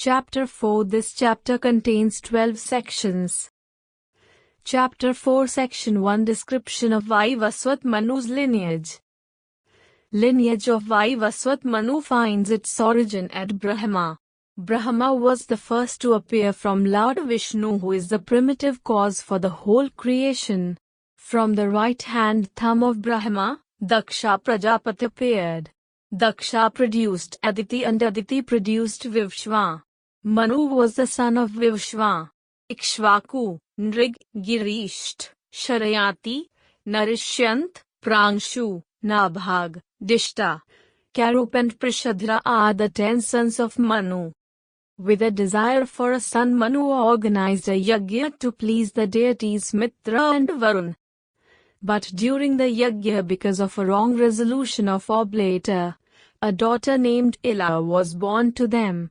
Chapter 4. This chapter contains 12 sections. Chapter 4 Section 1 Description of Vaivaswat Manu's lineage. Lineage of Vaivaswat Manu finds its origin at Brahma. Brahma was the first to appear from Lord Vishnu, who is the primitive cause for the whole creation. From the right-hand thumb of Brahma, Daksha Prajapati appeared. Daksha produced Aditi and Aditi produced Vivshva. Manu was the son of Vivshva. Ikshvaku, Nrig, Girisht, Sharayati, Narishyant, Prangshu, Nabhag, Dishta, Karup and Prishadra are the 10 sons of Manu. With a desire for a son, Manu organized a yajna to please the deities Mitra and Varun. But during the yajna, because of a wrong resolution of oblator, a daughter named Ila was born to them.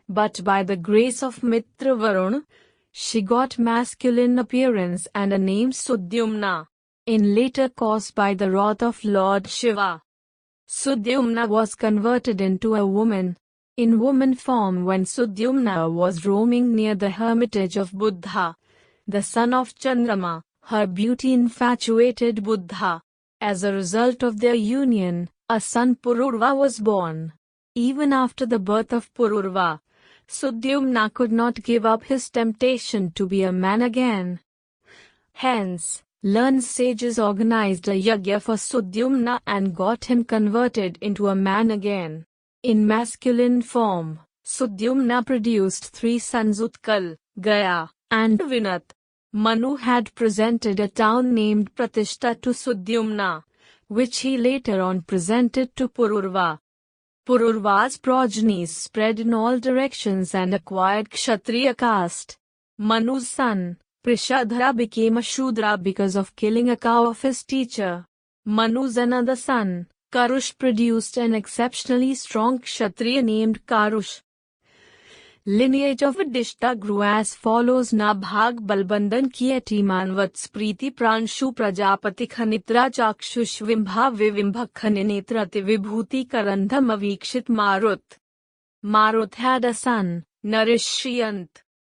But by the grace of Mitra Varun, she got masculine appearance and a name Sudyumna, in later caused by the wrath of Lord Shiva. Sudyumna was converted into a woman, in woman form, when Sudyumna was roaming near the hermitage of Buddha, the son of Chandrama. Her beauty infatuated Buddha. As a result of their union, a son Pururva was born. Even after the birth of Pururva, Sudyumna could not give up his temptation to be a man again. Hence, learned sages organized a yajna for Sudyumna and got him converted into a man again. In masculine form, Sudyumna produced 3 sons, Utkal, Gaya, and Vinat. Manu had presented a town named Pratishta to Sudyumna, which he later on presented to Pururva. Pururva's progenies spread in all directions and acquired Kshatriya caste. Manu's son, Prishadhara, became a Shudra because of killing a cow of his teacher. Manu's another son, Karush, produced an exceptionally strong Kshatriya named Karush. Lineage of Dishta grew as follows: Nabhag Balbandan Kieti Manvats Priti Pranshu Prajapati Khanitra Chakshush Vimbha Vivimbha Khaninetrati Vibhuti Karandham Avikshit Marut. Marut had a son, Narishyant.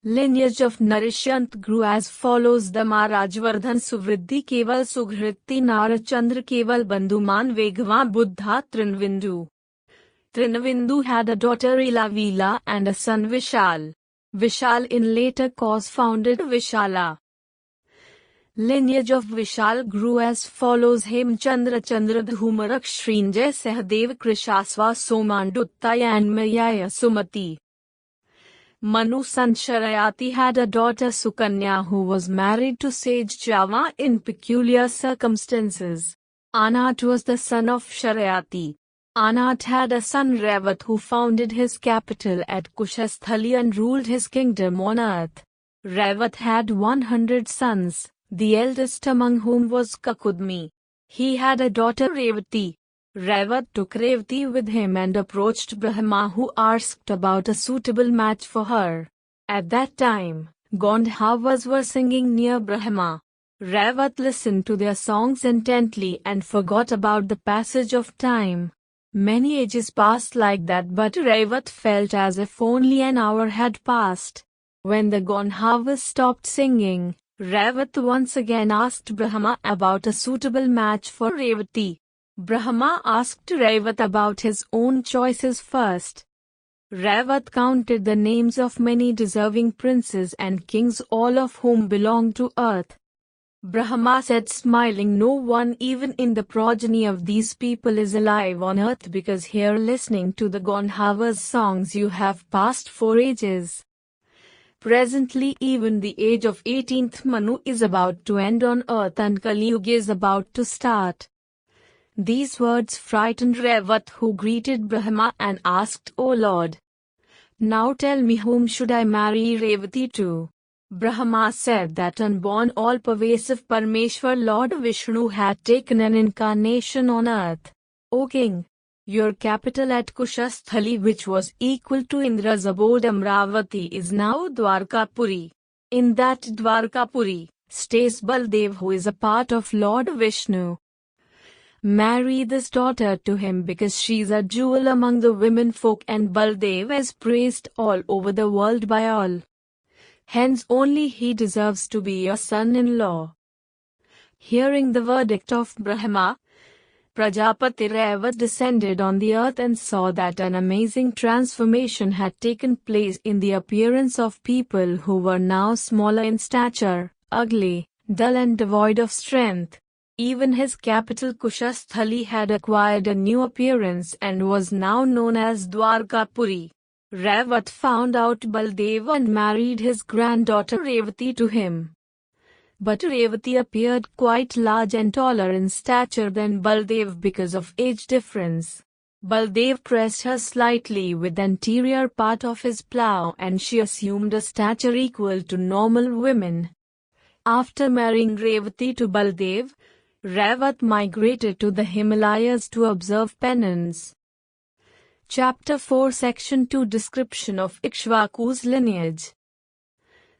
Lineage of Narishyant grew as follows: Dama Rajvardhan Suvriddhi Keval Sughritti Narachandra Keval Bandhuman Vegva Buddha Trinvindu. Trinavindu had a daughter Ilavila and a son Vishal. Vishal in later cause founded Vishala. Lineage of Vishal grew as follows: Hemchandra Chandra Dhumarak Shrinjay Sahadev Krishasva Somanduttaya and Mayaya Sumati. Manu's son Sharayati had a daughter Sukanya, who was married to sage Java in peculiar circumstances. Anat was the son of Sharayati. Anat had a son Revat, who founded his capital at Kushasthali and ruled his kingdom on earth. Revat had 100 sons, the eldest among whom was Kakudmi. He had a daughter Revati. Revat took Revati with him and approached Brahma, who asked about a suitable match for her. At that time, Gandharvas were singing near Brahma. Revat listened to their songs intently and forgot about the passage of time. Many ages passed like that, but Revat felt as if only an hour had passed. When the Gandharvas stopped singing, Revat once again asked Brahma about a suitable match for Revati. Brahma asked Revat about his own choices first. Revat counted the names of many deserving princes and kings, all of whom belonged to earth. Brahma said, smiling, "No one even in the progeny of these people is alive on earth, because here listening to the Gandharvas' songs you have passed 4 ages. Presently even the age of 18th Manu is about to end on earth and Kali Yuga is about to start." These words frightened Revat, who greeted Brahma and asked, "O Lord, now tell me, whom should I marry Revati to?" Brahma said that unborn all-pervasive Parmeshwar Lord Vishnu had taken an incarnation on earth. "O king, your capital at Kushasthali, which was equal to Indra's abode Amravati, is now Dwarkapuri. In that Dwarkapuri stays Baldev, who is a part of Lord Vishnu. Marry this daughter to him because she's a jewel among the women folk and Baldev is praised all over the world by all. Hence only he deserves to be your son-in-law." Hearing the verdict of Brahma, Prajapati Revat descended on the earth and saw that an amazing transformation had taken place in the appearance of people who were now smaller in stature, ugly, dull and devoid of strength. Even his capital Kushasthali had acquired a new appearance and was now known as Dwarkapuri. Revat found out Baldeva and married his granddaughter Revati to him. But Revati appeared quite large and taller in stature than Baldev because of age difference. Baldev pressed her slightly with the anterior part of his plough and she assumed a stature equal to normal women. After marrying Revati to Baldev, Revat migrated to the Himalayas to observe penance. Chapter 4 Section 2 Description of Ikshvaku's lineage.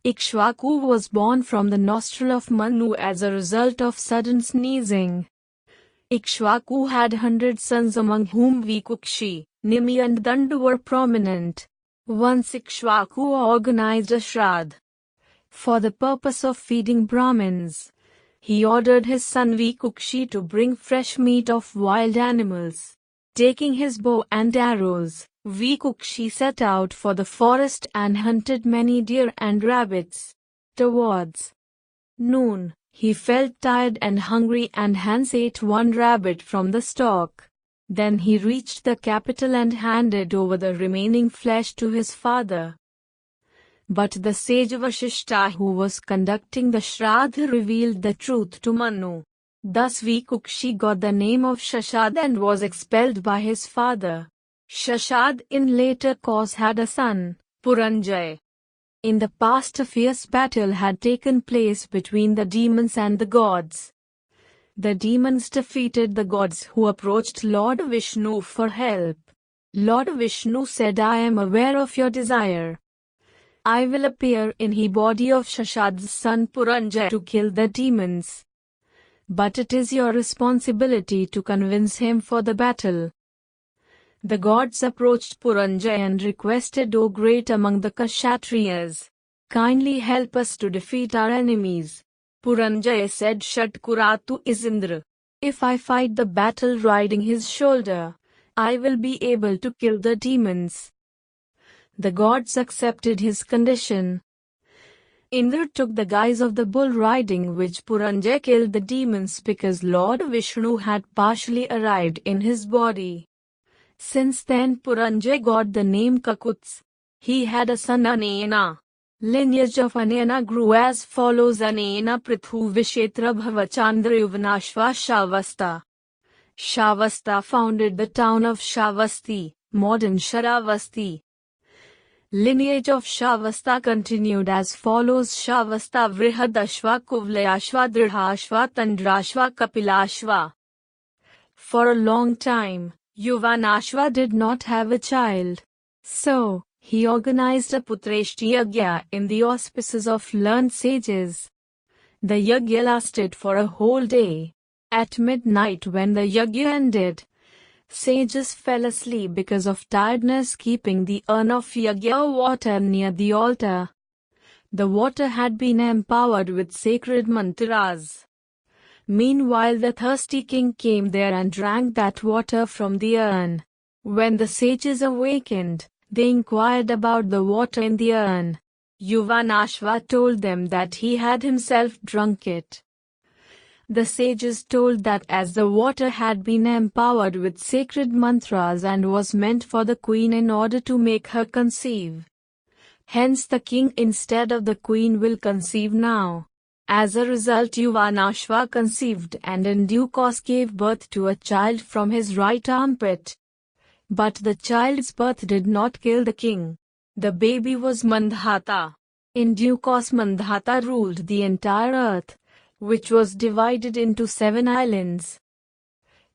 Ikshvaku was born from the nostril of Manu as a result of sudden sneezing. Ikshvaku had 100 sons among whom Vikukshi, Nimi and Dandu were prominent. Once Ikshvaku organized a shraddh. For the purpose of feeding Brahmins, he ordered his son Vikukshi to bring fresh meat of wild animals. Taking his bow and arrows, Vikukshi set out for the forest and hunted many deer and rabbits. Towards noon, he felt tired and hungry and hence ate one rabbit from the stalk. Then he reached the capital and handed over the remaining flesh to his father. But the sage Vashishta who was conducting the shraddh revealed the truth to Manu. Thus Vikukshi got the name of Shashad and was expelled by his father. Shashad in later course had a son, Puranjay. In the past a fierce battle had taken place between the demons and the gods. The demons defeated the gods who approached Lord Vishnu for help. Lord Vishnu said, "I am aware of your desire. I will appear in the body of Shashad's son Puranjay to kill the demons. But it is your responsibility to convince him for the battle." The gods approached Puranjay and requested, "O great among the Kshatriyas, kindly help us to defeat our enemies." Puranjay said, "Shatkuratu is Indra. If I fight the battle riding his shoulder, I will be able to kill the demons." The gods accepted his condition. Indra took the guise of the bull riding which Puranjay killed the demons because Lord Vishnu had partially arrived in his body. Since then Puranjay got the name Kakuts. He had a son Anena. Lineage of Anena grew as follows: Anena Prithu Vishetra Bhavachandra Yuvanashva Shavasta. Shavasta founded the town of Shavasti, modern Sharavasti. Lineage of Shavasta continued as follows: Shavasta Vrihadashva Kuvlayashva Dridhashva Tandrashva Kapilashva. For a long time, Yuvanashva did not have a child. So, he organized a Putreshti Yagya in the auspices of learned sages. The Yagya lasted for a whole day. At midnight when the Yagya ended, sages fell asleep because of tiredness keeping the urn of Yagya water near the altar. The water had been empowered with sacred mantras. Meanwhile the thirsty king came there and drank that water from the urn. When the sages awakened, they inquired about the water in the urn. Yuvanashva told them that he had himself drunk it. The sages told that as the water had been empowered with sacred mantras and was meant for the queen in order to make her conceive, hence the king instead of the queen will conceive now. As a result Yuvanashva conceived and in due course gave birth to a child from his right armpit. But the child's birth did not kill the king. The baby was Mandhata. In due course Mandhata ruled the entire earth, which was divided into 7 islands.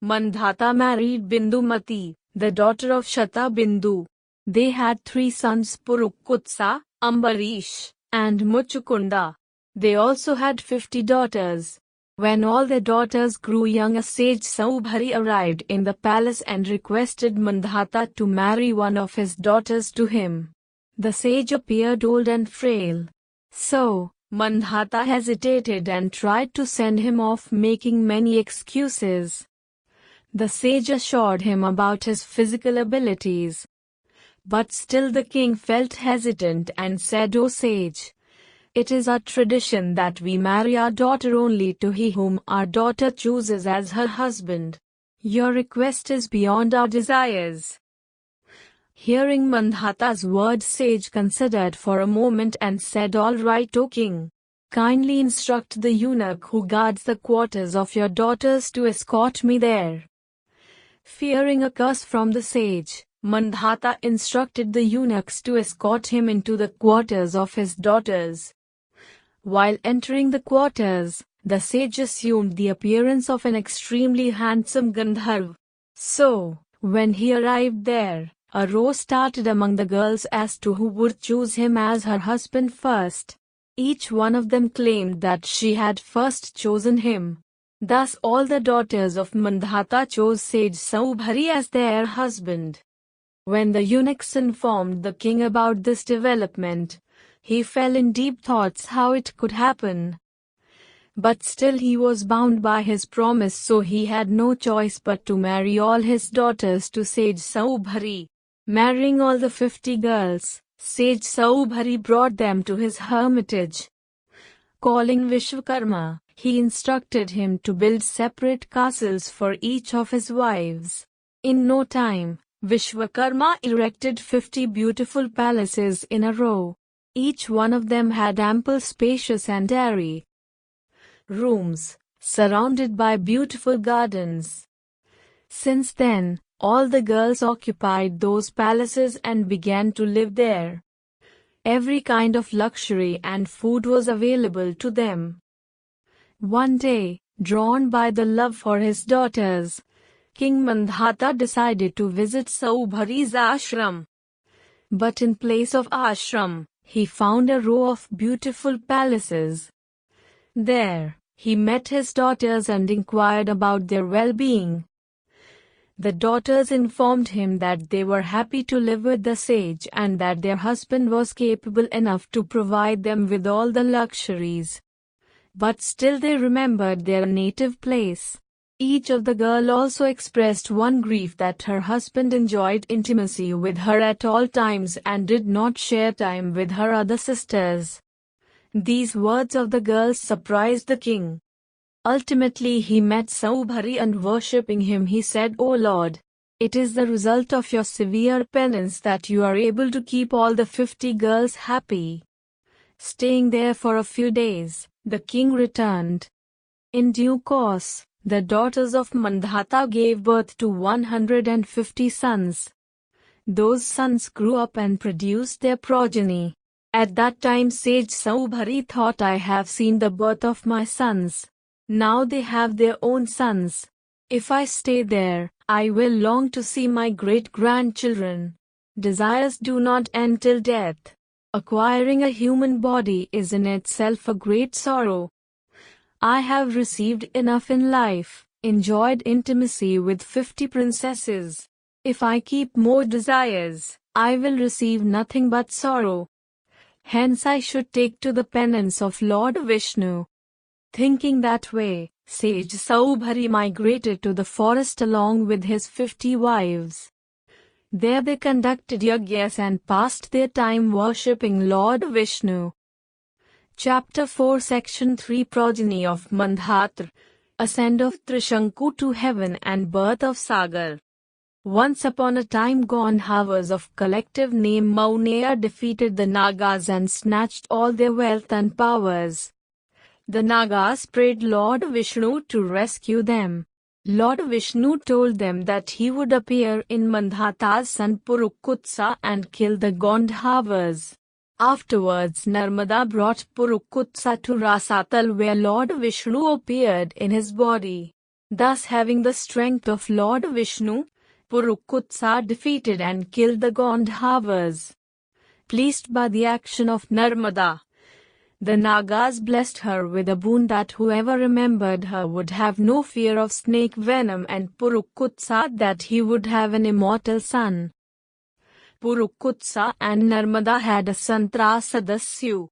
Mandhata married Bindumati, the daughter of Shatabindu. They had 3 sons, Purukutsa, Ambarish, and Muchukunda. They also had 50 daughters. When all their daughters grew young, a sage Saubhari arrived in the palace and requested Mandhata to marry one of his daughters to him. The sage appeared old and frail. So, Mandhata hesitated and tried to send him off, making many excuses. The sage assured him about his physical abilities. But still the king felt hesitant and said, "O sage, it is our tradition that we marry our daughter only to he whom our daughter chooses as her husband. Your request is beyond our desires." Hearing Mandhata's words, sage considered for a moment and said, "All right, O king. Kindly instruct the eunuch who guards the quarters of your daughters to escort me there." Fearing a curse from the sage, Mandhata instructed the eunuchs to escort him into the quarters of his daughters. While entering the quarters, the sage assumed the appearance of an extremely handsome Gandharv. So, when he arrived there, a row started among the girls as to who would choose him as her husband first. Each one of them claimed that she had first chosen him. Thus all the daughters of Mandhata chose sage Saubhari as their husband. When the eunuchs informed the king about this development, he fell in deep thoughts how it could happen. But still he was bound by his promise, so he had no choice but to marry all his daughters to sage Saubhari. Marrying all the 50 girls, sage Saubhari brought them to his hermitage. Calling Vishwakarma, he instructed him to build separate castles for each of his wives. In no time, Vishwakarma erected 50 beautiful palaces in a row. Each one of them had ample, spacious and airy rooms, surrounded by beautiful gardens. Since then, all the girls occupied those palaces and began to live there. Every kind of luxury and food was available to them. One day, drawn by the love for his daughters, King Mandhata decided to visit Saubhari's ashram. But in place of ashram, he found a row of beautiful palaces. There, he met his daughters and inquired about their well-being. The daughters informed him that they were happy to live with the sage and that their husband was capable enough to provide them with all the luxuries. But still they remembered their native place. Each of the girls also expressed one grief, that her husband enjoyed intimacy with her at all times and did not share time with her other sisters. These words of the girls surprised the king. Ultimately he met Saubhari and worshipping him he said, "O Lord, it is the result of your severe penance that you are able to keep all the 50 girls happy." Staying there for a few days, the king returned. In due course, the daughters of Mandhata gave birth to 150 sons. Those sons grew up and produced their progeny. At that time sage Saubhari thought, "I have seen the birth of my sons. Now they have their own sons. If I stay there, I will long to see my great-grandchildren." Desires do not end till death. Acquiring a human body is in itself a great sorrow. I have received enough in life, enjoyed intimacy with 50 princesses. If I keep more desires, I will receive nothing but sorrow. Hence I should take to the penance of Lord Vishnu. Thinking that way, sage Saubhari migrated to the forest along with his 50 wives. There they conducted yajnas and passed their time worshipping Lord Vishnu. Chapter 4 Section 3 Progeny of Mandhatra, Ascent of Trishanku to Heaven and Birth of Sagar. Once upon a time Gandharvas of collective name Maunaya defeated the Nagas and snatched all their wealth and powers. The Nagas prayed Lord Vishnu to rescue them. Lord Vishnu told them that he would appear in Mandhata's son Purukutsa and kill the Gandharvas. Afterwards Narmada brought Purukutsa to Rasatal, where Lord Vishnu appeared in his body. Thus having the strength of Lord Vishnu, Purukutsa defeated and killed the Gandharvas. Pleased by the action of Narmada, The Nagas blessed her with a boon that whoever remembered her would have no fear of snake venom, and Purukutsa that he would have an immortal son. Purukutsa and Narmada had a son Trasadasyu.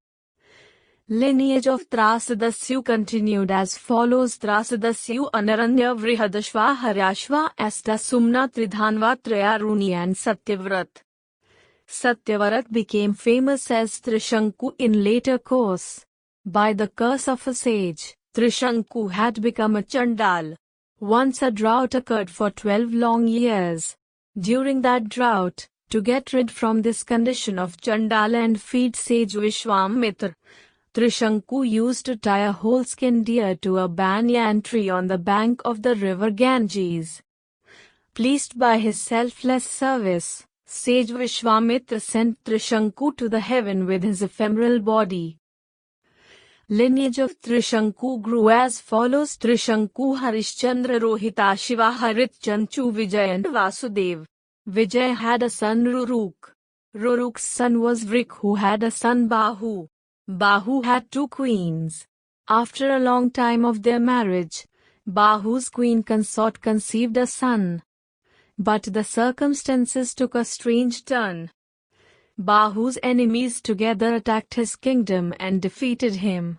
Lineage of Trasadasyu continued as follows: Trasadasyu Anaranya Vrihadashva Haryashva Asta Sumna Tridhanva Trayaruni and Satyavrat. Satyavrat became famous as Trishanku in later course. By the curse of a sage, Trishanku had become a Chandal. Once a drought occurred for 12 long years. During that drought, to get rid from this condition of Chandal and feed sage Vishwamitra, Trishanku used to tie a whole-skinned deer to a banyan tree on the bank of the river Ganges. Pleased by his selfless service, sage Vishwamitra sent Trishanku to the heaven with his ephemeral body. Lineage of Trishanku grew as follows: Trishanku Harishchandra Rohita Shiva Haritchanchu Vijay and Vasudev. Vijay had a son Ruruk. Ruruk's son was Vrik, who had a son Bahu. Bahu had 2 queens. After a long time of their marriage, Bahu's queen consort conceived a son. But the circumstances took a strange turn. Bahu's enemies together attacked his kingdom and defeated him.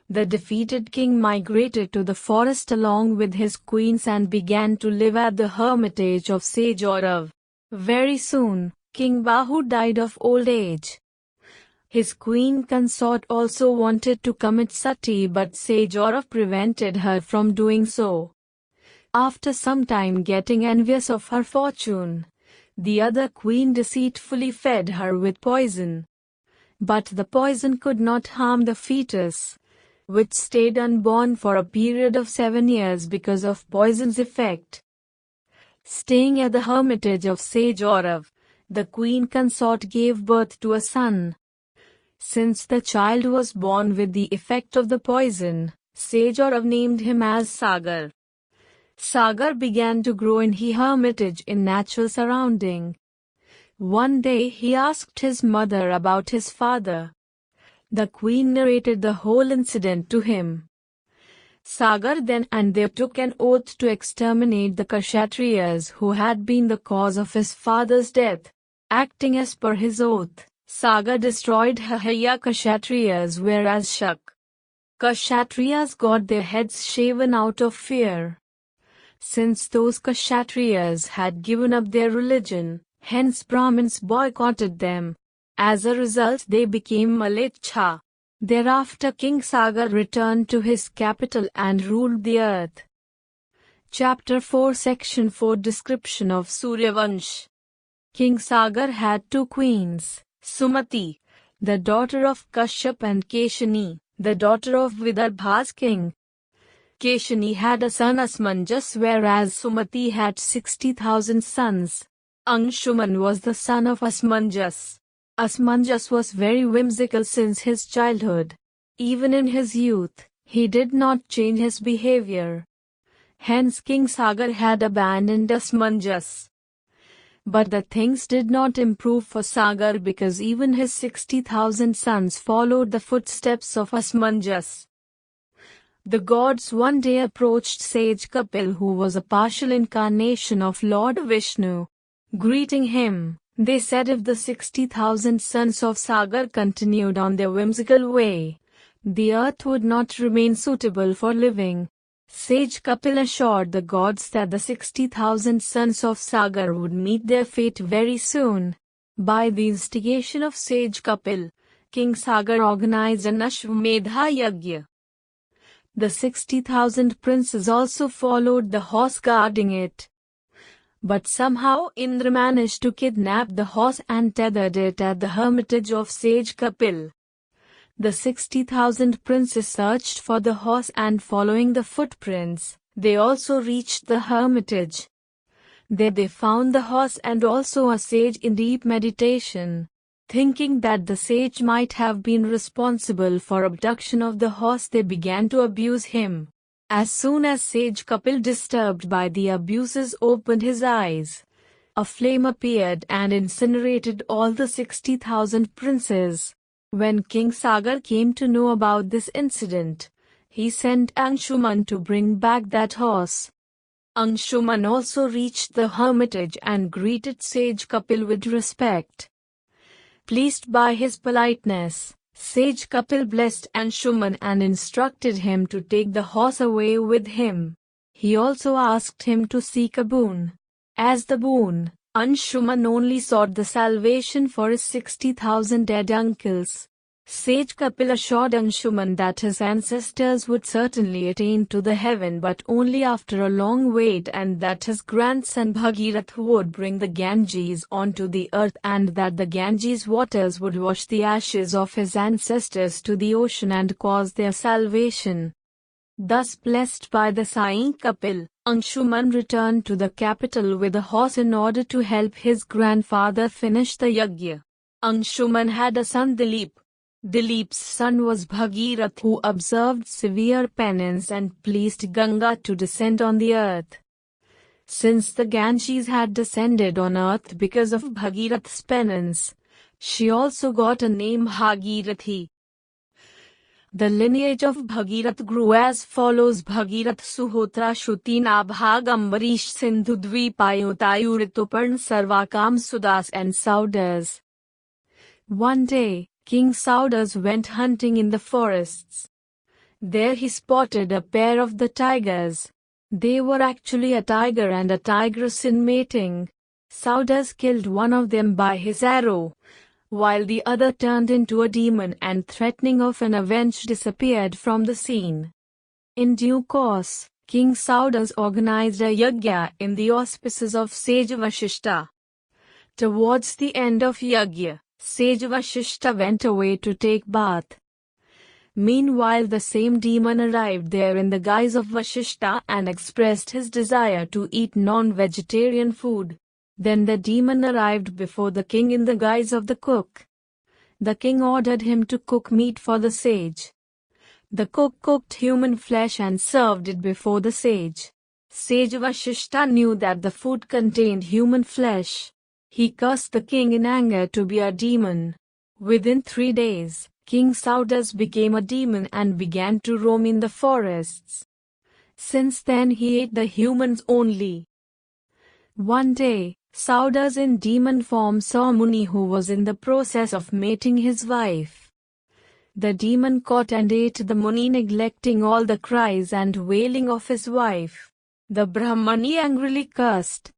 The defeated king migrated to the forest along with his queens and began to live at the hermitage of sage Aurav. Very soon, King Bahu died of old age. His queen consort also wanted to commit sati, but sage Aurav prevented her from doing so. After some time, getting envious of her fortune, the other queen deceitfully fed her with poison. But the poison could not harm the fetus, which stayed unborn for a period of 7 years because of poison's effect. Staying at the hermitage of sage Aurav, the queen consort gave birth to a son. Since the child was born with the effect of the poison, sage Aurav named him as Sagar. Sagar began to grow in his hermitage in natural surrounding. One day he asked his mother about his father. The queen narrated the whole incident to him. Sagar then and there took an oath to exterminate the Kshatriyas who had been the cause of his father's death. Acting as per his oath, Sagar destroyed Hahaya Kshatriyas, whereas Shak Kshatriyas got their heads shaven out of fear. Since those Kshatriyas had given up their religion, hence Brahmins boycotted them. As a result, they became Malecha. Thereafter King Sagar returned to his capital and ruled the earth. Chapter 4 Section 4 Description of Suryavansh. King Sagar had 2 queens, Sumati, the daughter of Kashyap, and Keshani, the daughter of Vidarbha's king. Keshani had a son Asmanjas, whereas Sumati had 60,000 sons. Anshuman was the son of Asmanjas. Asmanjas was very whimsical since his childhood. Even in his youth, he did not change his behavior. Hence King Sagar had abandoned Asmanjas. But the things did not improve for Sagar because even his 60,000 sons followed the footsteps of Asmanjas. The gods one day approached sage Kapil, who was a partial incarnation of Lord Vishnu. Greeting him, they said if the 60,000 sons of Sagar continued on their whimsical way, the earth would not remain suitable for living. Sage Kapil assured the gods that the 60,000 sons of Sagar would meet their fate very soon. By the instigation of sage Kapil, King Sagar organized an Ashwamedha Yajna. The 60,000 princes also followed the horse guarding it. But somehow Indra managed to kidnap the horse and tethered it at the hermitage of sage Kapil. The 60,000 princes searched for the horse, and following the footprints, they also reached the hermitage. There they found the horse and also a sage in deep meditation. Thinking that the sage might have been responsible for abduction of the horse, they began to abuse him. As soon as sage Kapil, disturbed by the abuses, opened his eyes, a flame appeared and incinerated all the 60,000 princes. When King Sagar came to know about this incident, he sent Anshuman to bring back that horse. Anshuman also reached the hermitage and greeted Sage Kapil with respect. Pleased by his politeness, Sage Kapil blessed Anshuman and instructed him to take the horse away with him. He also asked him to seek a boon. As the boon, Anshuman only sought the salvation for his 60,000 dead uncles. Sage Kapil assured Anshuman that his ancestors would certainly attain to the heaven but only after a long wait, and that his grandson Bhagirath would bring the Ganges onto the earth, and that the Ganges waters would wash the ashes of his ancestors to the ocean and cause their salvation. Thus blessed by the Sai Kapil, Anshuman returned to the capital with a horse in order to help his grandfather finish the yajna. Anshuman had a son Dilip. Dilip's son was Bhagirath, who observed severe penance and pleased Ganga to descend on the earth. Since the Ganges had descended on earth because of Bhagirath's penance, she also got a name Bhagirathi. The lineage of Bhagirath grew as follows: Bhagirath, Suhotra, Shruti, Nabhag, Ambarish, Sindhu, Dvipayotayu, Rituparn, Sarvakam, Sudas and Saudas. One day, King Saudas went hunting in the forests. There he spotted a pair of the tigers. They were actually a tiger and a tigress in mating. Saudas killed one of them by his arrow, while the other turned into a demon and, threatening of an avenge, disappeared from the scene. In due course, King Saudas organized a yajna in the auspices of Sage Vashishta. Towards the end of yajna, Sage Vashishta went away to take bath. Meanwhile, the same demon arrived there in the guise of Vashishta and expressed his desire to eat non-vegetarian food. Then the demon arrived before the king in the guise of the cook. The king ordered him to cook meat for the sage. The cook cooked human flesh and served it before the sage. Sage Vashishta knew that the food contained human flesh. He cursed the king in anger to be a demon. Within 3 days, King Saudas became a demon and began to roam in the forests. Since then he ate the humans only. One day, Saudas in demon form saw Muni, who was in the process of mating his wife. The demon caught and ate the Muni, neglecting all the cries and wailing of his wife. The Brahmani angrily cursed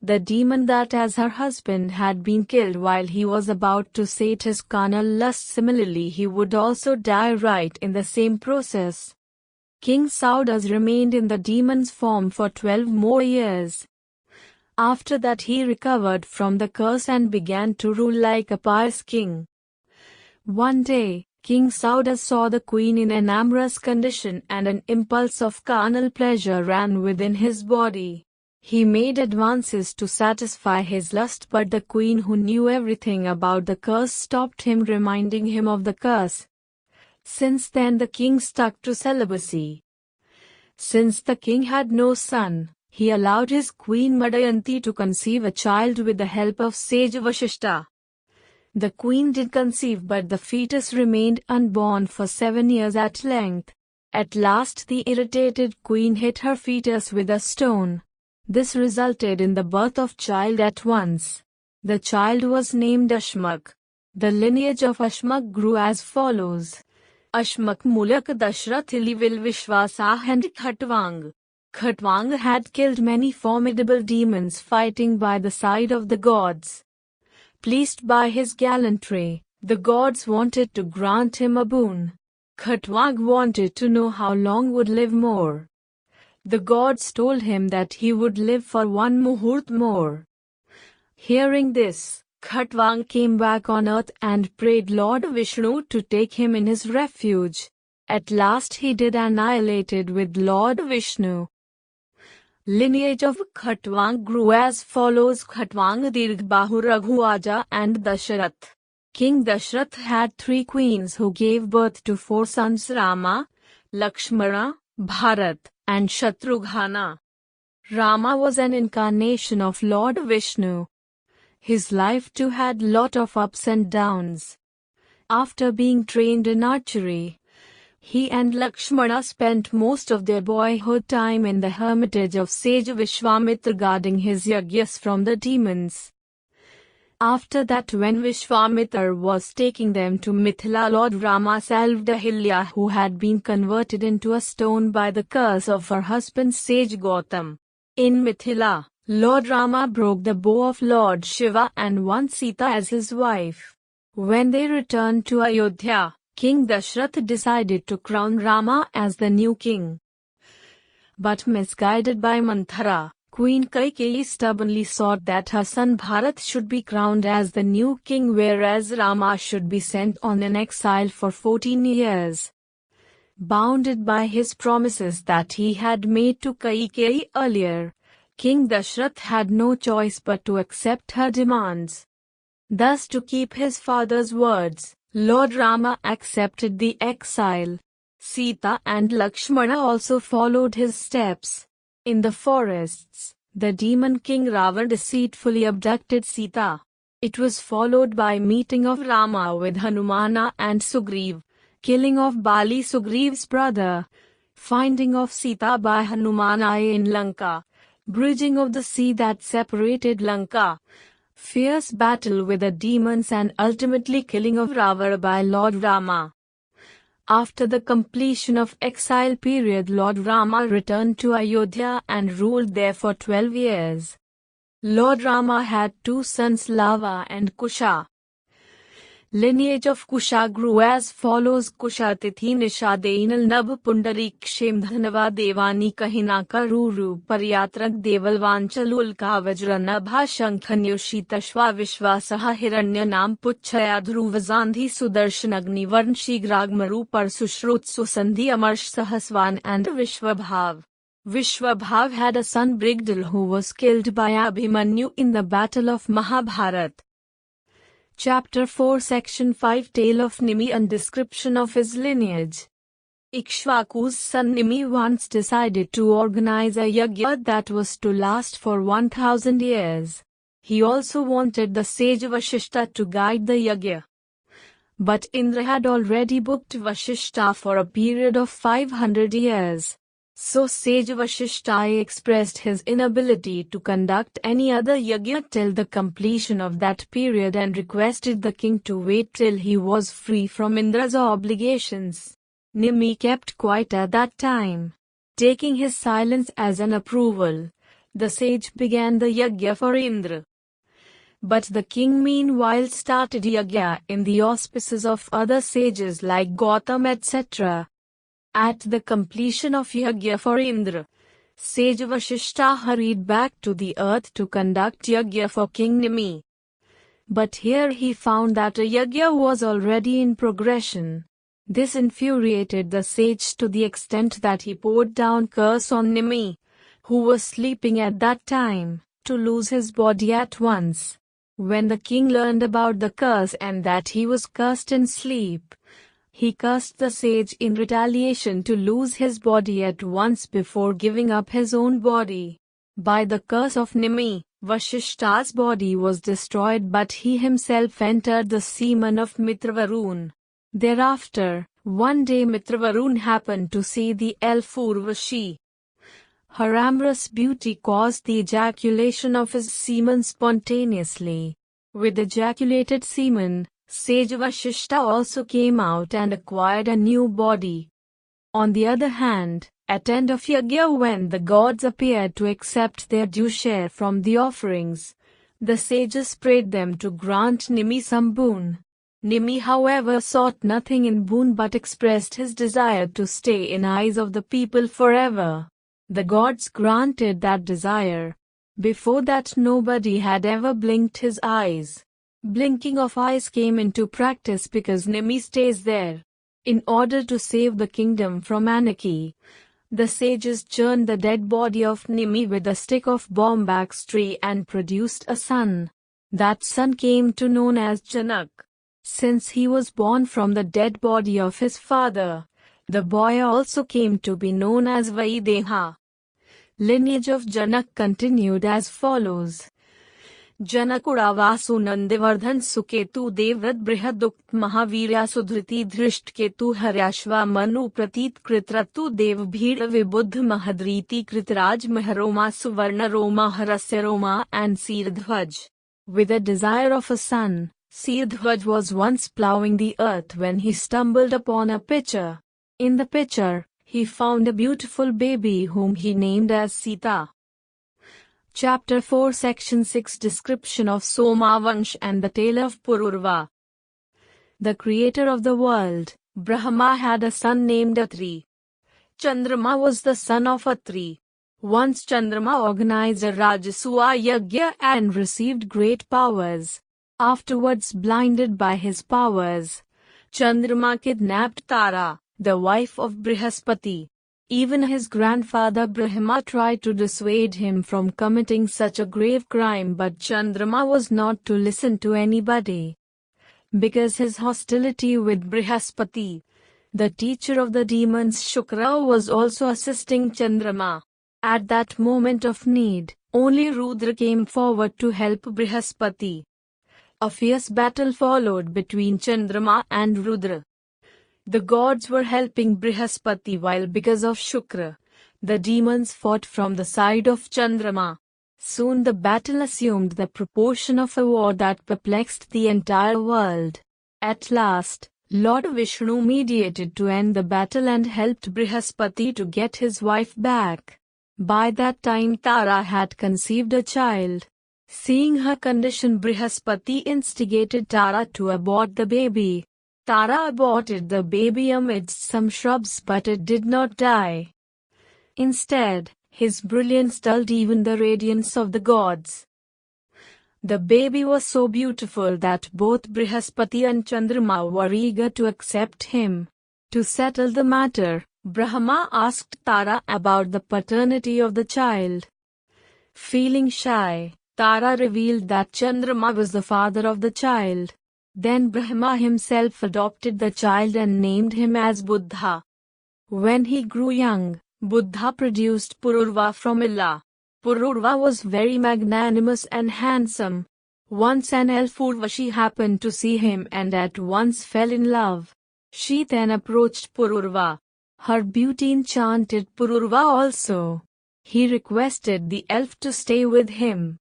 the demon that as her husband had been killed while he was about to sate his carnal lust, similarly he would also die right in the same process. King Saudas remained in the demon's form for 12 more years. After that he recovered from the curse and began to rule like a pious king. One day, King Saudas saw the queen in an amorous condition, and an impulse of carnal pleasure ran within his body. He made advances to satisfy his lust, but the queen, who knew everything about the curse, stopped him, reminding him of the curse. Since then the king stuck to celibacy. Since the king had no son, he allowed his queen Madayanti to conceive a child with the help of Sage Vashishta. The queen did conceive, but the fetus remained unborn for 7 years at length. At last the irritated queen hit her fetus with a stone. This resulted in the birth of child at once. The child was named Ashmak. The lineage of Ashmak grew as follows: Ashmak, Mulak, Dashrath, Ilivil, Vishwasah and Khatwang. Khatwang had killed many formidable demons fighting by the side of the gods. Pleased by his gallantry, the gods wanted to grant him a boon. Khatwang wanted to know how long would live more. The gods told him that he would live for 1 muhurt more. Hearing this, Khatwang came back on earth and prayed Lord Vishnu to take him in his refuge. At last he did annihilated with Lord Vishnu. Lineage of Khatwang grew as follows: Khatwang, Dirghbahu, Raghuaja and Dasharath. King Dashrath had 3 queens who gave birth to 4 sons: Rama, Lakshmana, Bharat, and Shatrughna. Rama was an incarnation of Lord Vishnu. His life too had lot of ups and downs. After being trained in archery, he and Lakshmana spent most of their boyhood time in the hermitage of sage Vishwamitra guarding his yagyas from the demons. After that, when Vishwamitra was taking them to Mithila, Lord Rama salved Ahilya, who had been converted into a stone by the curse of her husband sage Gautam. In Mithila, Lord Rama broke the bow of Lord Shiva and won Sita as his wife. When they returned to Ayodhya, King Dashrath decided to crown Rama as the new king. But misguided by Manthara, Queen Kaikeyi stubbornly sought that her son Bharat should be crowned as the new king, whereas Rama should be sent on an exile for 14 years. Bounded by his promises that he had made to Kaikeyi earlier, King Dashrath had no choice but to accept her demands. Thus, to keep his father's words, Lord Rama accepted the exile. Sita and Lakshmana also followed his steps. In the forests, the demon king Ravan deceitfully abducted Sita. It was followed by meeting of Rama with Hanumana and Sugriv, killing of Bali, Sugriv's brother, finding of Sita by Hanumana in Lanka, bridging of the sea that separated Lanka, fierce battle with the demons, and ultimately killing of Ravana by Lord Rama. After the completion of exile period, Lord Rama returned to Ayodhya and ruled there for 12 years. Lord Rama had two sons, Lava and Kusha. Lineage of Kusha grew as follows: Kusha Tithi Nishadenal Nab Pundarikshim Dhanava Devani Kahinaka Ruru Paryatrak Devalvanchalulka Vajranabha Shankhanyushitashva Vishwasaha Hiranya Nam Puchaya Dhruvazandhi Sudarshan Agni Varnshigragmaru Parsushrutsu Sandhi Amarsh Sahaswan and Vishwabhav. Vishwabhav had a son Brigdal, who was killed by Abhimanyu in the battle of Mahabharat. Chapter 4 Section 5 Tale of Nimi and description of his lineage. Ikshvaku's son Nimi once decided to organize a yagya that was to last for 1000 years. He also wanted the sage Vashishta to guide the yagya. But Indra had already booked Vashishta for a period of 500 years. So sage Vashishta expressed his inability to conduct any other yagya till the completion of that period and requested the king to wait till he was free from Indra's obligations. Nimi kept quiet at that time. Taking his silence as an approval, the sage began the yagya for Indra. But the king meanwhile started yagya in the auspices of other sages like Gautam, etc. At the completion of yagya for Indra, sage Vashishta hurried back to the earth to conduct yagya for King Nimi. But here he found that a yagya was already in progression. This infuriated the sage to the extent that he poured down curse on Nimi, who was sleeping at that time, to lose his body at once. When the king learned about the curse and that he was cursed in sleep, he cursed the sage in retaliation to lose his body at once before giving up his own body. By the curse of Nimi, Vashishta's body was destroyed, but he himself entered the semen of Mitravarun. Thereafter, one day Mitravarun happened to see the elf Urvashi. Her amorous beauty caused the ejaculation of his semen spontaneously. With ejaculated semen, sage Vashishta also came out and acquired a new body. On the other hand, at end of yagya, when the gods appeared to accept their due share from the offerings, the sages prayed them to grant Nimi some boon. Nimi, however, sought nothing in boon but expressed his desire to stay in eyes of the people forever. The gods granted that desire. Before that, nobody had ever blinked his eyes. Blinking of eyes came into practice because Nimi stays there. In order to save the kingdom from anarchy, the sages churned the dead body of Nimi with a stick of bombax tree and produced a son. That son came to known as Janak. Since he was born from the dead body of his father, the boy also came to be known as Vaideha. Lineage of Janak continued as follows. जनकुड़ा Vasu Nandivardhan Suketu Devvrat बृहदुक्त महावीर्या सुधृति धृष्ट Ketu हर्याश्वा Manu प्रतीत कृतरतु देव भीड़ विबुद्ध महद्रीति कृतराज महरोमा सुवर्ण Roma हरस्य Roma and Sirdhwaj. With a desire of a son, Sirdhwaj was once plowing the earth when he stumbled upon a pitcher. In the pitcher, he found a beautiful baby whom he named as Sita. Chapter 4 Section 6 Description of Somavansh and the Tale of Pururva. The creator of the world, Brahma, had a son named Atri. Chandrama was the son of Atri. Once Chandrama organized a Rajasuya Yagya and received great powers. Afterwards, blinded by his powers, Chandrama kidnapped Tara, the wife of Brihaspati. Even his grandfather Brahma tried to dissuade him from committing such a grave crime, but Chandrama was not to listen to anybody. Because his hostility with Brihaspati, the teacher of the demons Shukra, was also assisting Chandrama. At that moment of need, only Rudra came forward to help Brihaspati. A fierce battle followed between Chandrama and Rudra. The gods were helping Brihaspati while because of Shukra, the demons fought from the side of Chandrama. Soon the battle assumed the proportion of a war that perplexed the entire world. At last, Lord Vishnu mediated to end the battle and helped Brihaspati to get his wife back. By that time Tara had conceived a child. Seeing her condition, Brihaspati instigated Tara to abort the baby. Tara aborted the baby amidst some shrubs, but it did not die. Instead, his brilliance dulled even the radiance of the gods. The baby was so beautiful that both Brihaspati and Chandrama were eager to accept him. To settle the matter, Brahma asked Tara about the paternity of the child. Feeling shy, Tara revealed that Chandrama was the father of the child. Then Brahma himself adopted the child and named him as Buddha. When he grew young, Buddha produced Pururva from Illa. Pururva was very magnanimous and handsome. Once an elf Urvashi happened to see him and at once fell in love. She then approached Pururva. Her beauty enchanted Pururva also. He requested the elf to stay with him.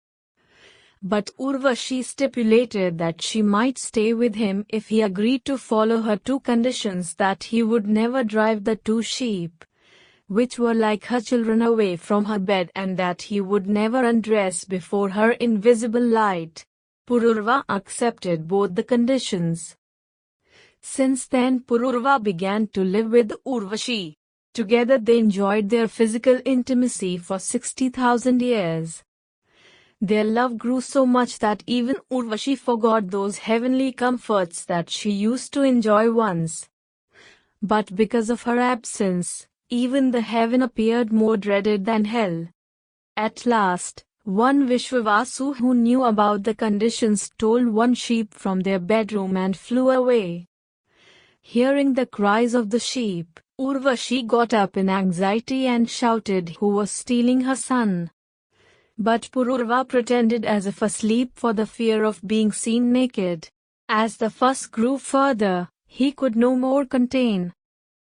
But Urvashi stipulated that she might stay with him if he agreed to follow her two conditions: that he would never drive the two sheep, which were like her children, away from her bed, and that he would never undress before her in visible light. Pururva accepted both the conditions. Since then Pururva began to live with Urvashi. Together they enjoyed their physical intimacy for 60,000 years. Their love grew so much that even Urvashi forgot those heavenly comforts that she used to enjoy once. But because of her absence, even the heaven appeared more dreaded than hell. At last, one Vishwavasu who knew about the conditions stole one sheep from their bedroom and flew away. Hearing the cries of the sheep, Urvashi got up in anxiety and shouted who was stealing her son. But Pururva pretended as if asleep for the fear of being seen naked. As the fuss grew further, he could no more contain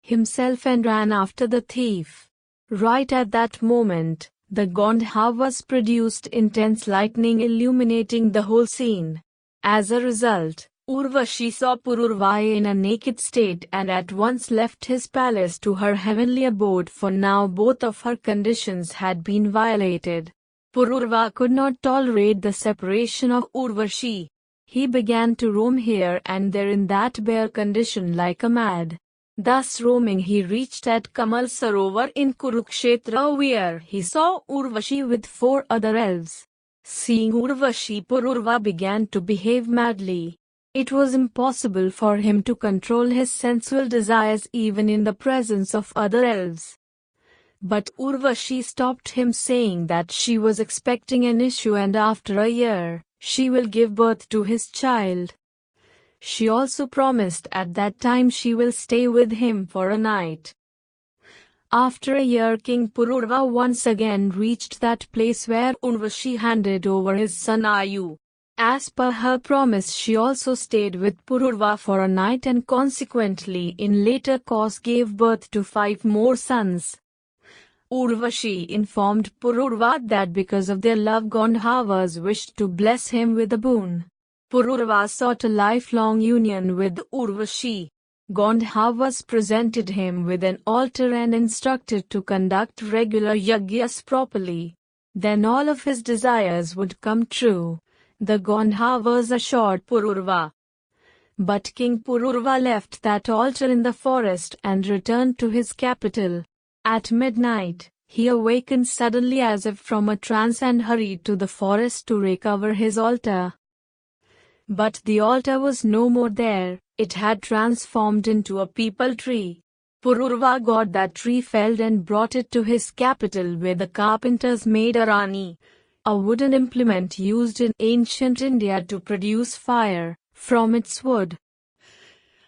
himself and ran after the thief. Right at that moment, the Gandhavas produced intense lightning illuminating the whole scene. As a result, Urvashi saw Pururva in a naked state and at once left his palace to her heavenly abode, for now both of her conditions had been violated. Pururva could not tolerate the separation of Urvashi. He began to roam here and there in that bare condition like a mad. Thus roaming, he reached at Kamal Sarovar in Kurukshetra, where he saw Urvashi with 4 other elves. Seeing Urvashi, Pururva began to behave madly. It was impossible for him to control his sensual desires even in the presence of other elves. But Urvashi stopped him, saying that she was expecting an issue and after a year, she will give birth to his child. She also promised at that time she will stay with him for a night. After a year, King Pururva once again reached that place where Urvashi handed over his son Ayu. As per her promise, she also stayed with Pururva for a night and consequently in later course gave birth to 5 more sons. Urvashi informed Pururva that because of their love Gandharvas wished to bless him with a boon. Pururva sought a lifelong union with Urvashi. Gandharvas presented him with an altar and instructed to conduct regular yajnas properly. Then all of his desires would come true, the Gandharvas assured Pururva. But King Pururva left that altar in the forest and returned to his capital. At midnight, he awakened suddenly as if from a trance and hurried to the forest to recover his altar. But the altar was no more there, it had transformed into a peepal tree. Pururva got that tree felled and brought it to his capital where the carpenters made a rani, a wooden implement used in ancient India to produce fire, from its wood.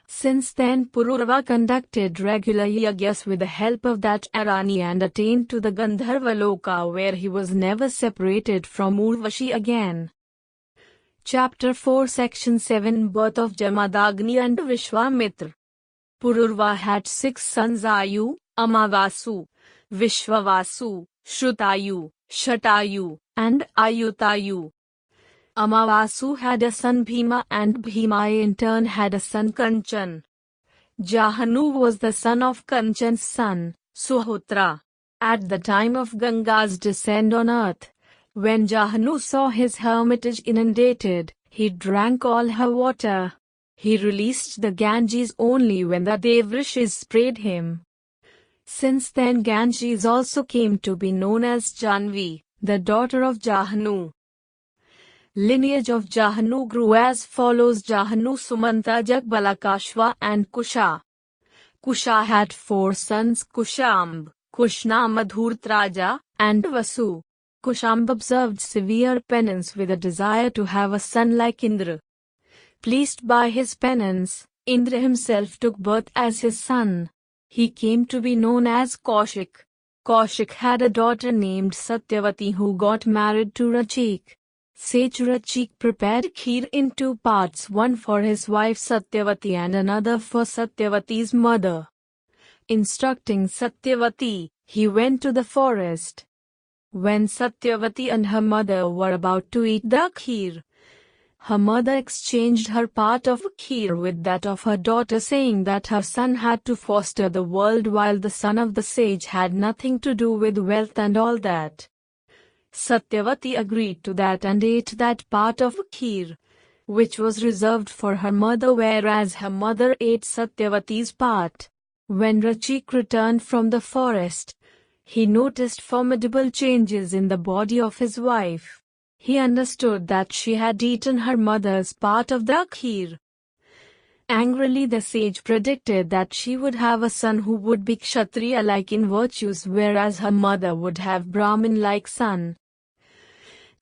Since then Pururva conducted regular yajnas with the help of that Arani and attained to the Gandharva Loka where he was never separated from Urvashi again. Chapter 4 Section 7 Birth of Jamadagni and Vishwamitra. Pururva had 6 sons Ayu, Amavasu, Vishwavasu, Shrutayu, Shatayu, and Ayutayu. Amavasu had a son Bhima and Bhima in turn had a son Kanchan. Jahanu was the son of Kanchan's son, Suhotra. At the time of Ganga's descent on earth, when Jahanu saw his hermitage inundated, he drank all her water. He released the Ganges only when the Devrishis sprayed him. Since then Ganges also came to be known as Janvi, the daughter of Jahanu. Lineage of Jahanu grew as follows: Jahanu, Sumanta, Jagbala, Kashva and Kusha. Kusha had 4 sons: Kushamb, Kushna, Madhurtraja, and Vasu. Kushamb observed severe penance with a desire to have a son like Indra. Pleased by his penance, Indra himself took birth as his son. He came to be known as Kaushik. Kaushik had a daughter named Satyavati who got married to Rachik. Sage Rachik prepared kheer in 2 parts, one for his wife Satyavati and another for Satyavati's mother. Instructing Satyavati, he went to the forest. When Satyavati and her mother were about to eat the kheer, her mother exchanged her part of kheer with that of her daughter, saying that her son had to foster the world while the son of the sage had nothing to do with wealth and all that. Satyavati agreed to that and ate that part of kheer, which was reserved for her mother, whereas her mother ate Satyavati's part. When Rachik returned from the forest, he noticed formidable changes in the body of his wife. He understood that she had eaten her mother's part of the kheer. Angrily the sage predicted that she would have a son who would be Kshatriya-like in virtues, whereas her mother would have Brahmin-like son.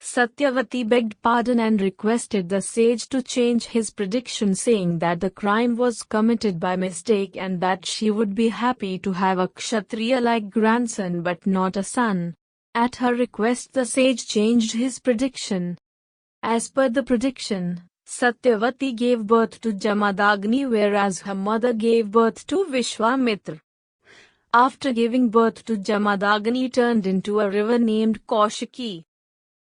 Satyavati begged pardon and requested the sage to change his prediction, saying that the crime was committed by mistake and that she would be happy to have a Kshatriya-like grandson but not a son. At her request the sage changed his prediction. As per the prediction, Satyavati gave birth to Jamadagni, whereas her mother gave birth to Vishwamitra. After giving birth to Jamadagni turned into a river named Kaushiki.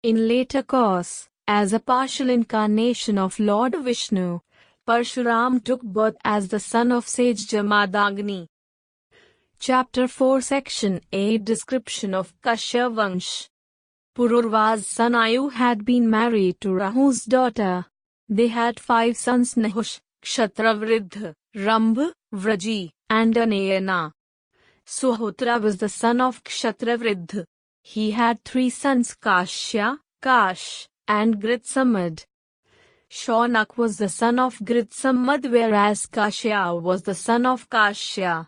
In later course, as a partial incarnation of Lord Vishnu, Parshuram took birth as the son of sage Jamadagni. Chapter 4 Section 8 Description of Kashya Vansh. Pururva's son Ayu had been married to Rahu's daughter. They had 5 sons: Nahush, Kshatravridha, Rambh, Vraji, and Anayana. Suhotra was the son of Kshatravridha. He had 3 sons: Kashya, Kash, and Gritsamad. Shaunak was the son of Gritsamad, whereas Kashya was the son of Kashya.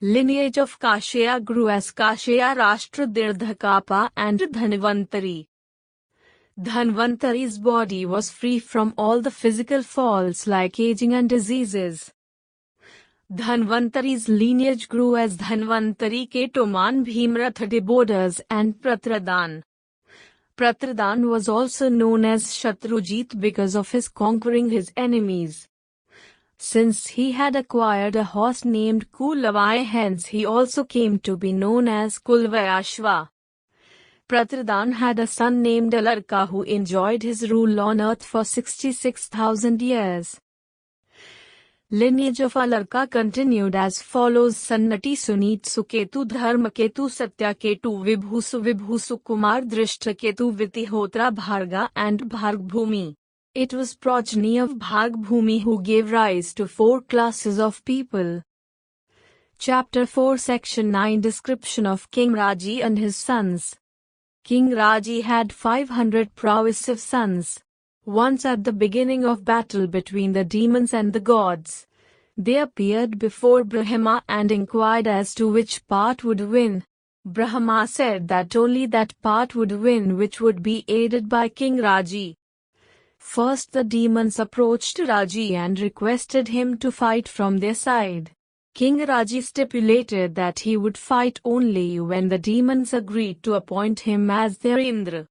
Lineage of Kashya grew as Kashya, Rashtradirghakapa, and Dhanvantari. Dhanvantari's body was free from all the physical faults like aging and diseases. Dhanvantari's lineage grew as Dhanvantari, Ketoman, Bhimrath, Debodas, and Pratradan. Pratradan was also known as Shatrujit because of his conquering his enemies. Since he had acquired a horse named Kulavai, hence he also came to be known as Kulvayashva. Pratradan had a son named Alarka who enjoyed his rule on earth for 66,000 years. Lineage of Alarka continued as follows: Sannati, Sunit, Suketu, Dharmaketu, Satyaketu, Vibhusu, Kumar, Drishtaketu, Vitihotra, Bharga, and Bhargbhumi. It was progeny of Bhargbhumi who gave rise to 4 classes of people. Chapter 4 Section 9 Description of King Raji and his sons. King Raji had 500 prowessive sons. Once at the beginning of battle between the demons and the gods, they appeared before Brahma and inquired as to which part would win. Brahma said that only that part would win which would be aided by King Raji. First the demons approached Raji and requested him to fight from their side. King Raji stipulated that he would fight only when the demons agreed to appoint him as their Indra.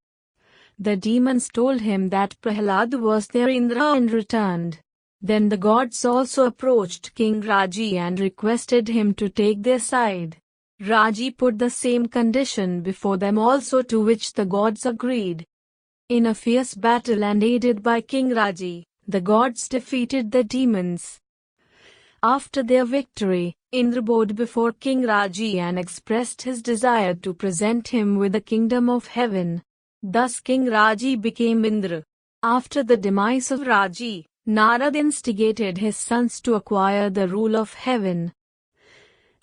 The demons told him that Prahlad was their Indra and returned. Then the gods also approached King Raji and requested him to take their side. Raji put the same condition before them also, to which the gods agreed. In a fierce battle and aided by King Raji, the gods defeated the demons. After their victory, Indra bowed before King Raji and expressed his desire to present him with the kingdom of heaven. Thus King Raji became Indra. After the demise of Raji, Narad instigated his sons to acquire the rule of heaven.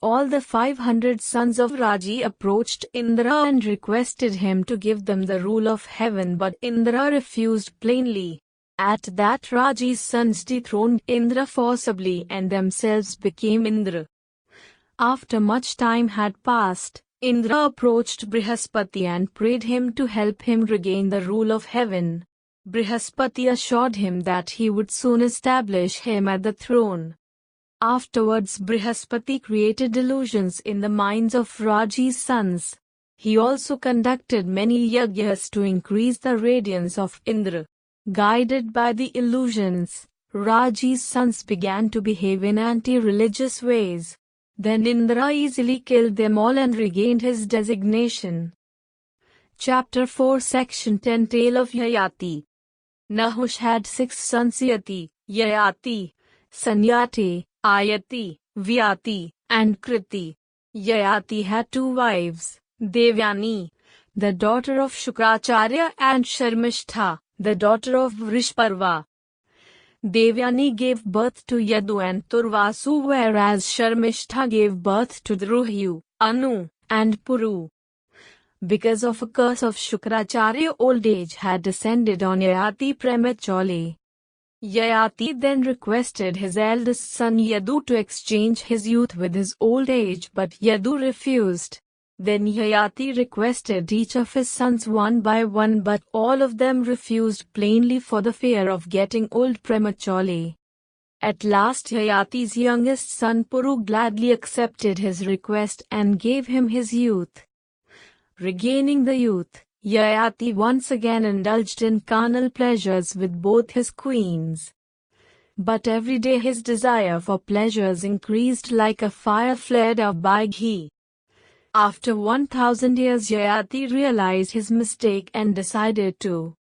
All the 500 sons of Raji approached Indra and requested him to give them the rule of heaven, but Indra refused plainly. At that, Raji's sons dethroned Indra forcibly and themselves became Indra. After much time had passed, Indra approached Brihaspati and prayed him to help him regain the rule of heaven. Brihaspati assured him that he would soon establish him at the throne. Afterwards, Brihaspati created illusions in the minds of Raji's sons. He also conducted many yagyas to increase the radiance of Indra. Guided by the illusions, Raji's sons began to behave in anti-religious ways. Then Indra easily killed them all and regained his designation. Chapter 4 Section 10 Tale of Yayati. Nahush had 6 sons: Yati, Yayati, Sanyati, Ayati, Vyati, and Kriti. Yayati had 2 wives, Devyani, the daughter of Shukracharya, and Sharmishtha, the daughter of Vrishparva. Devyani gave birth to Yadu and Turvasu, whereas Sharmishtha gave birth to Druhyu, Anu, and Puru. Because of a curse of Shukracharya, old age had descended on Yayati prematurely. Yayati then requested his eldest son Yadu to exchange his youth with his old age, but Yadu refused. Then Yayati requested each of his sons one by one, but all of them refused plainly for the fear of getting old prematurely. At last Yayati's youngest son Puru gladly accepted his request and gave him his youth. Regaining the youth, Yayati once again indulged in carnal pleasures with both his queens. But every day his desire for pleasures increased like a fire flared up by ghee. After 1,000 years, Yayati realized his mistake and decided to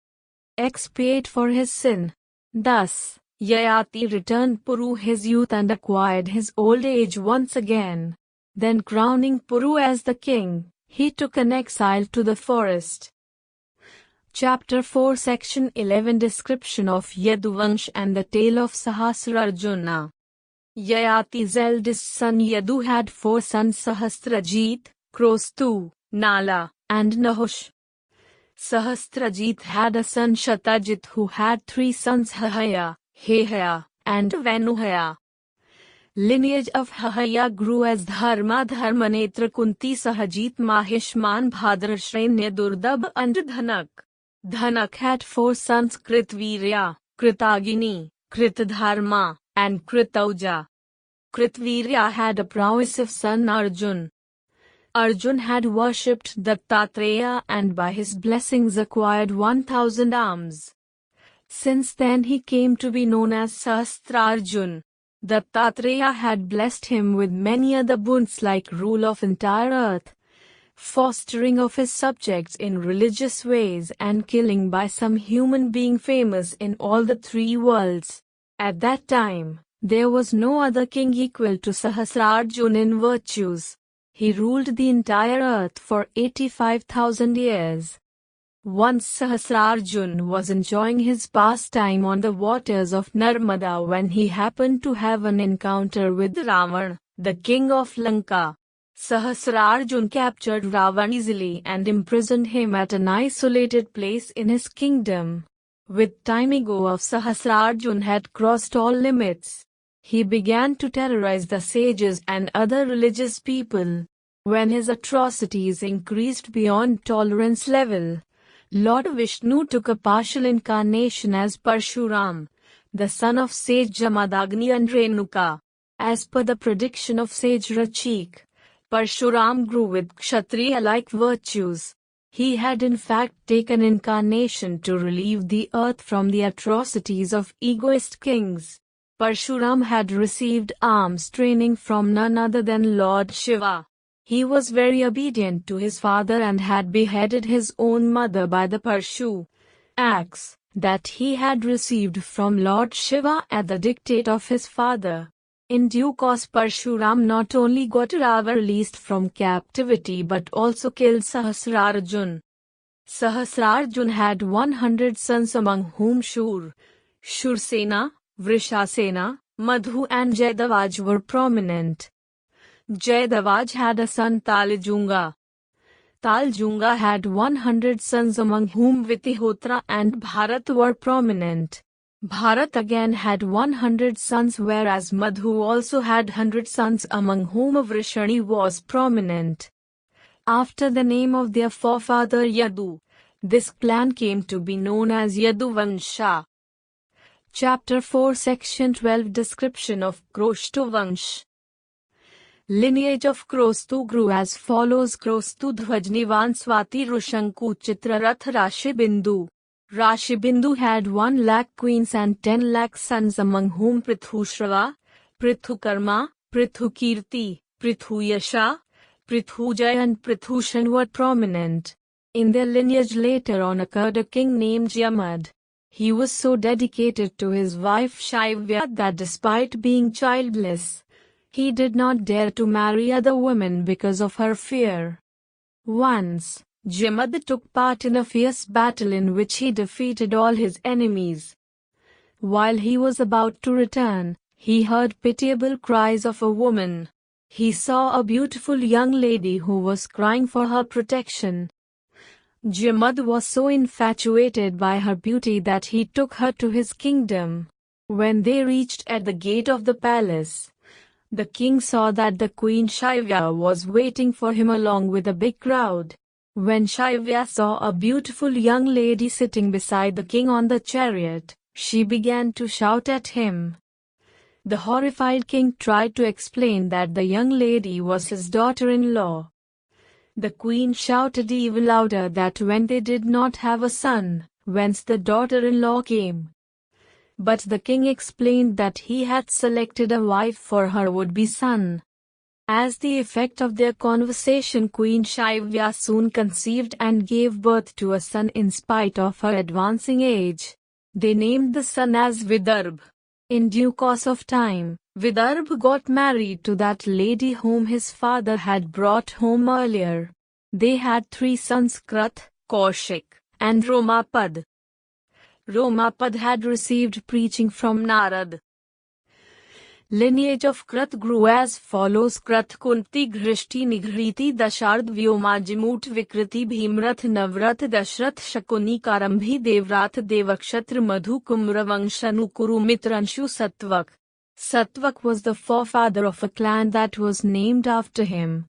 expiate for his sin. Thus, Yayati returned Puru his youth and acquired his old age once again. Then, crowning Puru as the king, he took an exile to the forest. Chapter 4 Section 11 Description of Yaduvansh and the Tale of Sahasrarjuna. Yayati's eldest son Yadu had 4 sons: Sahasrajit, Krostu, Nala, and Nahush. Sahasrajit had a son Shatajit who had 3 sons: Hahaya, Hehaya, and Venuhaya. Lineage of Hahaya grew as Dharma, Dharmanetra, Kunti, Sahajit, Mahishman, Bhadrashrenya, Durdab, and Dhanak. Dhanak had 4 sons: Kritvirya, Kritagini, Kritdharma, and Kritauja. Kritvirya had a prowessive son Arjun. Arjun had worshipped Dattatreya and by his blessings acquired 1,000 arms. Since then he came to be known as Sahasrarjun. Dattatreya had blessed him with many other boons like rule of entire earth, fostering of his subjects in religious ways and killing by some human being famous in all the three worlds. At that time, there was no other king equal to Sahasrarjun in virtues. He ruled the entire earth for 85,000 years. Once Sahasrarjun was enjoying his pastime on the waters of Narmada when he happened to have an encounter with Ravan, the king of Lanka. Sahasrarjun captured Ravan easily and imprisoned him at an isolated place in his kingdom. With time ego of Sahasrarjun had crossed all limits. He began to terrorize the sages and other religious people. When his atrocities increased beyond tolerance level, Lord Vishnu took a partial incarnation as Parshuram, the son of sage Jamadagni and Renuka. As per the prediction of sage Rachik, Parshuram grew with Kshatriya-like virtues. He had in fact taken incarnation to relieve the earth from the atrocities of egoist kings. Parshuram had received arms training from none other than Lord Shiva. He was very obedient to his father and had beheaded his own mother by the Parshu axe that he had received from Lord Shiva at the dictate of his father. In due course Parshuram not only got Rava released from captivity but also killed Sahasrarjun. Sahasrarjun had 100 sons among whom Shursena, Vrishasena, Madhu and Jayadavaj were prominent. Jayadavaj had a son Taljunga. Taljunga had 100 sons among whom Vitihotra and Bharat were prominent. Bharat again had 100 sons whereas Madhu also had 100 sons among whom Vrishani was prominent. After the name of their forefather Yadu, this clan came to be known as Yaduvansha. Chapter 4 Section 12 Description of Kroshtuvansh. Lineage of Krostu grew as follows: Krostu Dhwajnivan Swati Rushanku Chitrarath Rashibindu. Rashibindu had 1 lakh queens and 10 lakh sons among whom Prithushrava, Prithukarma, Prithukirti, Prithuyasha, Prithujay and Prithushan were prominent. In their lineage later on occurred a king named Yamad. He was so dedicated to his wife Shaivya that despite being childless, he did not dare to marry other women because of her fear. Once, Jamad took part in a fierce battle in which he defeated all his enemies. While he was about to return, he heard pitiable cries of a woman. He saw a beautiful young lady who was crying for her protection. Jamad was so infatuated by her beauty that he took her to his kingdom. When they reached at the gate of the palace, the king saw that the queen Shaivya was waiting for him along with a big crowd. When Shaivya saw a beautiful young lady sitting beside the king on the chariot, she began to shout at him. The horrified king tried to explain that the young lady was his daughter-in-law. The queen shouted even louder that when they did not have a son, whence the daughter-in-law came. But the king explained that he had selected a wife for her would-be son. As the effect of their conversation, Queen Shaivya soon conceived and gave birth to a son in spite of her advancing age. They named the son as Vidarbh. In due course of time, Vidarbh got married to that lady whom his father had brought home earlier. They had 3 sons: Krath, Kaushik, and Romapad. Romapad had received preaching from Narad. Lineage of Krath grew as follows: Krath Kunti Ghrishti Nigriti Dashard Vyomajimut Vikriti Bhimrath Navrath Dashrath Shakuni Karambhi Devrath Devakshatr Madhu Kumravangshanu Kuru Mitranshu Satvak. Satvak was the forefather of a clan that was named after him.